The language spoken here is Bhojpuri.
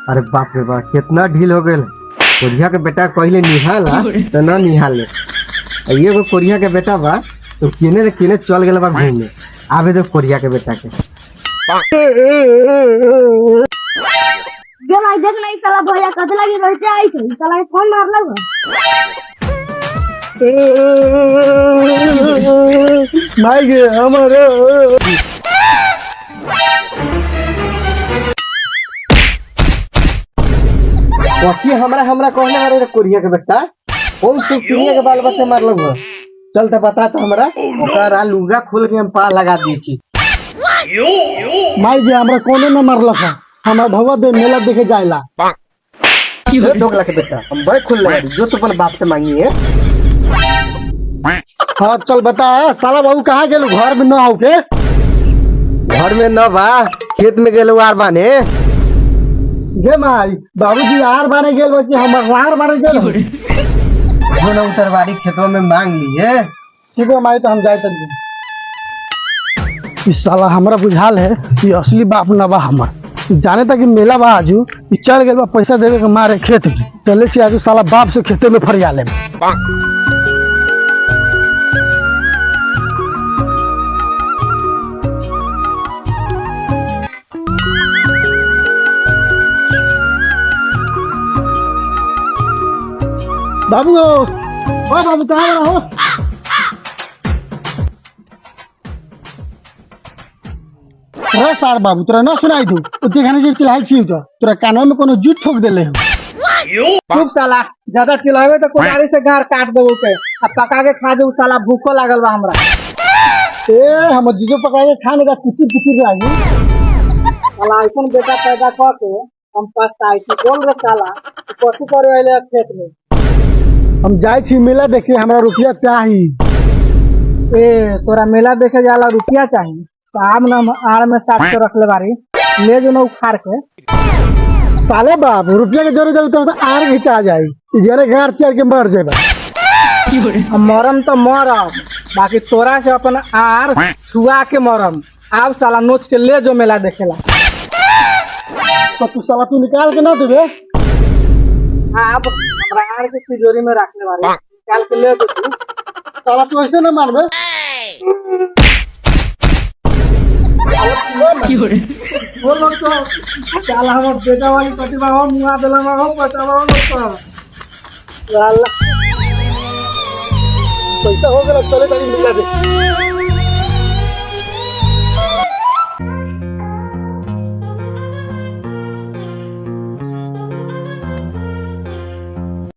अरे बाप रे बाप, कितना ढील हो गए। कोरिया के बेटा कहले निहाला तो ना निहाले। ये को कोरिया के बेटा बा तो किने न किने चल गेल बा घूमे। आवे दो कोरिया के बेटा के। जो भाई देख नहीं साला भैया कद लगी रहते आई थे साला कौन मारला बा माई गे हमारे वकी हमरा कहने वाले रे कोरिया के बेटा कौन से कोरिया के बाल बच्चा मारल हुआ। चल तो बता तो हमरा ओकरा लुगा खोल के हम पा लगा दी छी। माई गे हमरा कोने में मारल था। हमरा भवा दे मेला देखे जाइला। दोगला के बेटा हम भाई खोल लगा दी जो तो अपन बाप से मांगी है। हाँ चल बता साला बाबू कहाँ गेलू घर में न आओ के। घर में न बा खेत में गेल आर बाने। गे माई बाबूजी आर बाने गेल बच्ची हम आर बाने गेल जो न उतरवारी खेतों में मांग लिए। ठीक है माई तो हम जाए तक। इस साला हमरा बुझाल है कि असली बाप न बा हमर। जाने तक कि मेला बा आजू चल गए बा पैसा देवे के मारे खेत में चले से आजू साला बाप से खेते में फरिया ले। बाबू ओ बाबू कहाँ हो। अरे सार बाबू तोरा न सुनाई दू उतने खाने से चिल्लाई छी तो तोरा कानवा में कोनो जूठ ठोक देले हो। खूब साला ज्यादा चिल्लावे तो कुदारी से गार काट देबो के अब पका के खा दे साला भूखो लागल बा हमरा। ए हम जीजो पका के खाने का किचिर किचिर लागी। साला ऐसन बेटा पैदा कर के हम पछताई छी बोल रे साला कथि करे आइले खेत में। हम जाए छी मेला देखे हमरा रुपया चाही। ए तोरा मेला देखे जाला रुपया चाहिए काम न आड़ में साट के रख ले बारी ले जो न उखाड़ के। साले बाप रुपया के जरूर जरूर तो आर घिचा जाई जरे गार चढ़ के मर जाए। मरम तो मरम बाकी तोरा से अपन आर छुआ के मरम। आप साला नोच के ले जो मेला देखेला। तो तू साला तू निकाल के ना देबे। आप हमरा आर के तिजोरी में रखने वाले निकाल के ले दो तू। साला तू ऐसे ना मारबे। वो लोग तो साला हमर बेटा वाली प्रतिभा हो मुआ देला में हो पटावा हो तो पैसा हो गया चले जाई मिला दे।